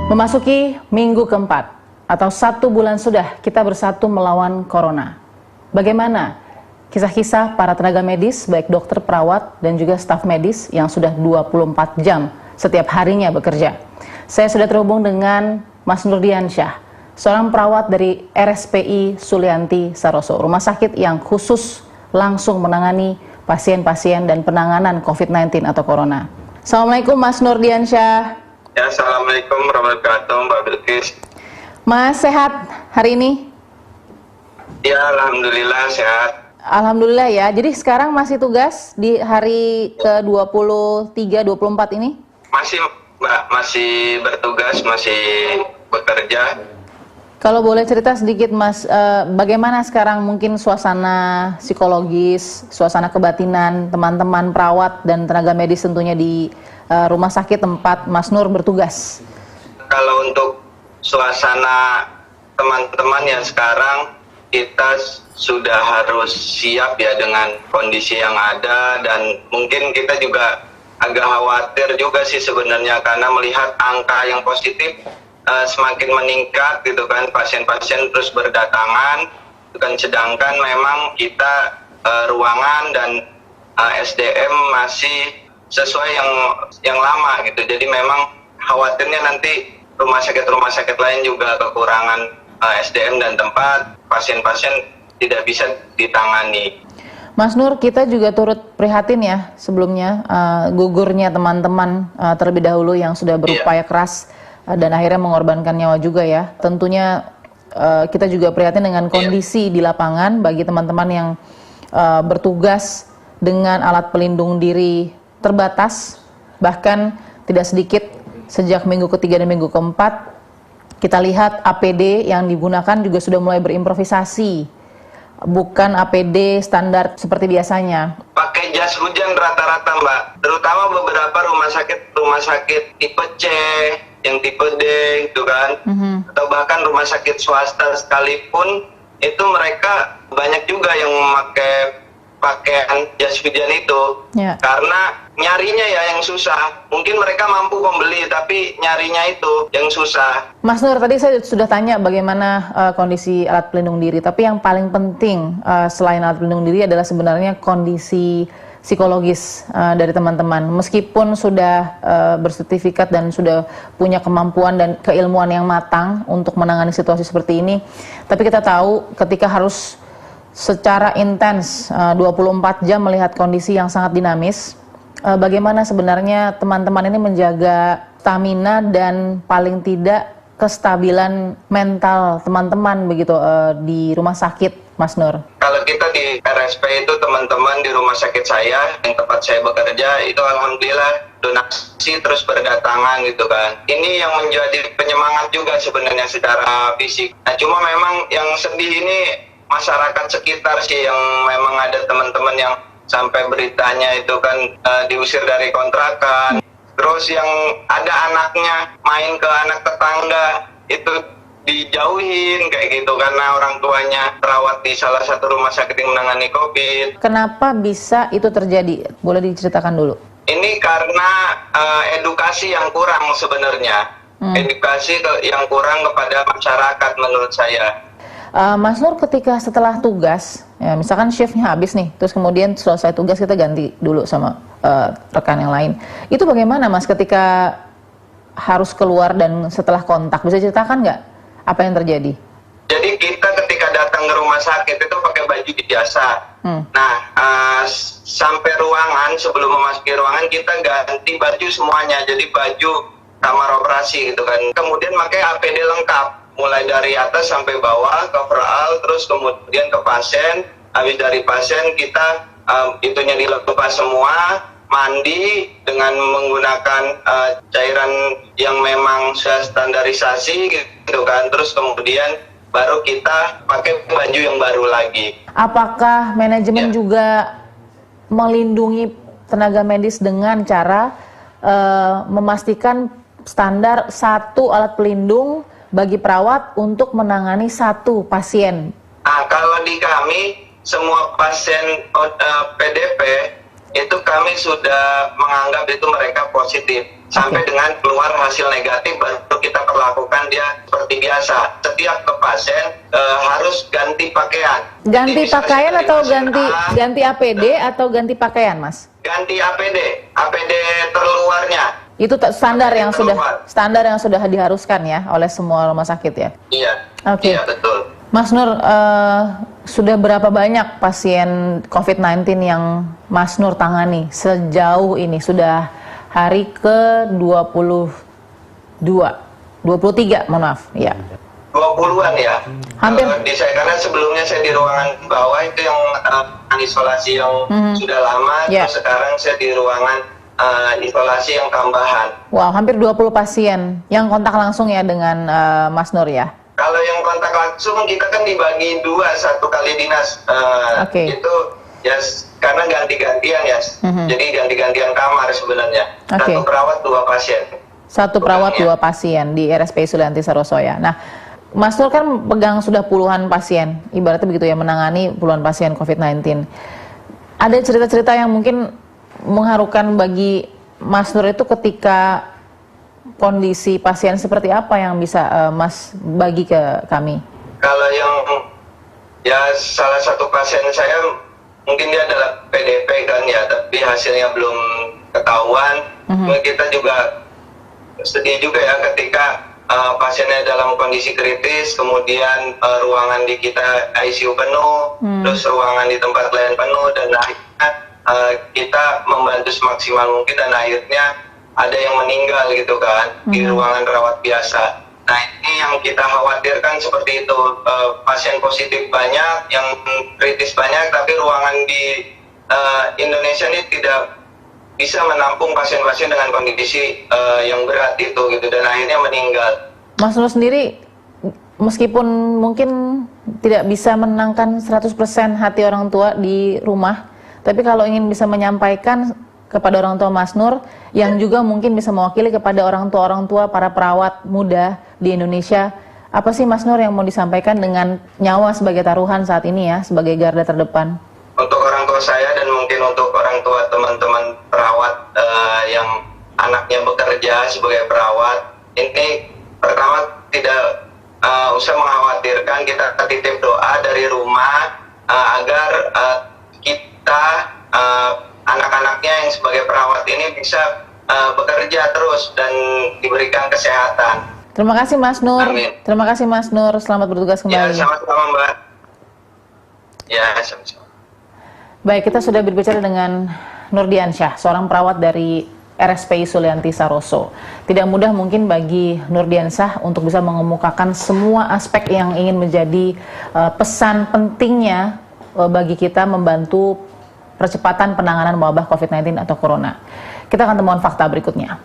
Memasuki minggu keempat atau 1 bulan sudah kita bersatu melawan corona. Bagaimana kisah-kisah para tenaga medis, baik dokter, perawat, dan juga staf medis yang sudah 24 jam setiap harinya bekerja. Saya sudah terhubung dengan Mas Nurdiansyah, seorang perawat dari RSPI Sulianti Saroso, rumah sakit yang khusus langsung menangani pasien-pasien dan penanganan COVID-19 atau corona. Assalamualaikum Mas Nurdiansyah. Ya, Assalamualaikum warahmatullahi wabarakatuh, Mbak Bilqis. Mas, sehat hari ini? Ya, Alhamdulillah sehat. Alhamdulillah ya. Jadi sekarang masih tugas di hari ke-23, 24 ini? Masih, Mbak, masih bertugas, masih bekerja. Kalau boleh cerita sedikit Mas, bagaimana sekarang mungkin suasana psikologis, suasana kebatinan teman-teman perawat dan tenaga medis tentunya di rumah sakit tempat Mas Nur bertugas? Kalau untuk suasana teman-teman yang sekarang, kita sudah harus siap ya dengan kondisi yang ada, dan mungkin kita juga agak khawatir juga sih sebenarnya karena melihat angka yang positif semakin meningkat gitu kan, pasien-pasien terus berdatangan, kan sedangkan memang kita ruangan dan SDM masih sesuai yang lama gitu. Jadi memang khawatirnya nanti rumah sakit lain juga kekurangan SDM dan tempat, pasien-pasien tidak bisa ditangani. Mas Nur, kita juga turut prihatin ya sebelumnya gugurnya teman-teman terlebih dahulu yang sudah berupaya keras dan akhirnya mengorbankan nyawa juga ya. Tentunya kita juga prihatin dengan kondisi di lapangan bagi teman-teman yang bertugas dengan alat pelindung diri terbatas, bahkan tidak sedikit sejak minggu ketiga dan minggu keempat kita lihat APD yang digunakan juga sudah mulai berimprovisasi, bukan APD standar seperti biasanya. Pakai jas hujan rata-rata Mbak, terutama beberapa rumah sakit tipe C, yang tipe D gitu kan, atau bahkan rumah sakit swasta sekalipun itu mereka banyak juga yang memakai pakaian jas hujan itu karena nyarinya ya yang susah. Mungkin mereka mampu membeli tapi nyarinya itu yang susah. Mas Nur, tadi saya sudah tanya bagaimana kondisi alat pelindung diri, tapi yang paling penting selain alat pelindung diri adalah sebenarnya kondisi psikologis dari teman-teman. Meskipun sudah bersertifikat dan sudah punya kemampuan dan keilmuan yang matang untuk menangani situasi seperti ini, tapi kita tahu ketika harus secara intens 24 jam melihat kondisi yang sangat dinamis, bagaimana sebenarnya teman-teman ini menjaga stamina dan paling tidak kestabilan mental teman-teman begitu di rumah sakit, Mas Nur? Kalau kita di RSP itu teman-teman di rumah sakit saya yang tempat saya bekerja itu alhamdulillah donasi terus berdatangan gitu kan. Ini yang menjadi penyemangat juga sebenarnya secara fisik. Nah, cuma memang yang sedih ini masyarakat sekitar sih, yang memang ada teman-teman yang sampai beritanya itu kan diusir dari kontrakan, terus yang ada anaknya main ke anak tetangga itu dijauhin kayak gitu karena orang tuanya perawat di salah satu rumah sakit yang menangani COVID. Kenapa bisa itu terjadi? Boleh diceritakan dulu? Ini karena edukasi yang kurang sebenarnya, edukasi yang kurang kepada masyarakat menurut saya. Mas Nur, ketika setelah tugas, ya misalkan shiftnya habis nih, terus kemudian selesai tugas kita ganti dulu sama rekan yang lain. Itu bagaimana Mas ketika harus keluar dan setelah kontak? Bisa ceritakan nggak apa yang terjadi? Jadi kita ketika datang ke rumah sakit itu pakai baju biasa. Nah, sampai ruangan, sebelum memasuki ruangan kita ganti baju semuanya. Jadi baju kamar operasi gitu kan. Kemudian pakai APD lengkap. Mulai dari atas sampai bawah, coverall, terus kemudian ke pasien. Habis dari pasien kita itunya dilepas semua, mandi dengan menggunakan cairan yang memang sudah standarisasi gitu kan. Terus kemudian baru kita pakai baju yang baru lagi. Apakah manajemen juga melindungi tenaga medis dengan cara memastikan standar satu alat pelindung bagi perawat untuk menangani satu pasien? Kalau di kami semua pasien PDP itu kami sudah menganggap itu mereka positif. Sampai dengan keluar hasil negatif baru kita perlakukan dia seperti biasa. Setiap ke pasien harus ganti pakaian. Ganti pakaian atau ganti APD atau ganti pakaian, Mas? Ganti APD terluarnya. Itu standar yang sudah diharuskan ya oleh semua rumah sakit ya? Iya. Oke. Iya, betul. Mas Nur, sudah berapa banyak pasien COVID-19 yang Mas Nur tangani sejauh ini? Sudah hari ke-22, 23, mohon maaf. Ya. 20-an ya. Hampir. Karena sebelumnya saya di ruangan bawah itu yang isolasi yang sudah lama, terus sekarang saya di ruangan isolasi yang tambahan. Wow, hampir 20 pasien yang kontak langsung ya dengan Mas Nur ya? Kalau yang kontak langsung kita kan dibagi dua, satu kali dinas. Itu ya karena ganti-gantian ya. Jadi ganti-gantian kamar sebenarnya. Satu perawat, dua pasien. Satu perawat, dua pasien di RSPI Sulianti Saroso ya. Nah, Mas Nur kan pegang sudah puluhan pasien, ibaratnya begitu ya, menangani puluhan pasien COVID-19. Ada cerita-cerita yang mungkin mengharukan bagi Mas Nur itu ketika kondisi pasien seperti apa yang bisa Mas bagi ke kami? Kalau yang ya salah satu pasien saya mungkin dia adalah PDP kan ya, tapi hasilnya belum ketahuan. Kita juga sedih juga ya ketika pasiennya dalam kondisi kritis, kemudian ruangan di kita ICU penuh, terus ruangan di tempat lain penuh, dan akhirnya kita membantu semaksimal mungkin dan akhirnya ada yang meninggal gitu kan di ruangan rawat biasa. Nah, ini yang kita khawatirkan seperti itu, pasien positif banyak, yang kritis banyak, tapi ruangan di Indonesia ini tidak bisa menampung pasien-pasien dengan kondisi yang berat itu gitu, dan akhirnya meninggal. Mas Nur sendiri meskipun mungkin tidak bisa menenangkan 100% hati orang tua di rumah, tapi kalau ingin bisa menyampaikan kepada orang tua Mas Nur yang juga mungkin bisa mewakili kepada orang tua para perawat muda di Indonesia, apa sih Mas Nur yang mau disampaikan dengan nyawa sebagai taruhan saat ini ya, sebagai garda terdepan? Untuk orang tua saya dan mungkin untuk orang tua teman-teman perawat yang anaknya bekerja sebagai perawat, ini pertama tidak usah mengkhawatirkan, kita titip doa dari rumah agar kita anak-anaknya yang sebagai perawat ini bisa bekerja terus dan diberikan kesehatan. Terima kasih Mas Nur. Amin. Terima kasih Mas Nur. Selamat bertugas kembali. Ya, sama-sama Mbak. Ya, sama-sama. Baik, kita sudah berbicara dengan Nurdiansyah, seorang perawat dari RSPI Sulianti Saroso. Tidak mudah mungkin bagi Nurdiansyah untuk bisa mengemukakan semua aspek yang ingin menjadi pesan pentingnya bagi kita membantu percepatan penanganan wabah COVID-19 atau Corona. Kita akan temuan fakta berikutnya.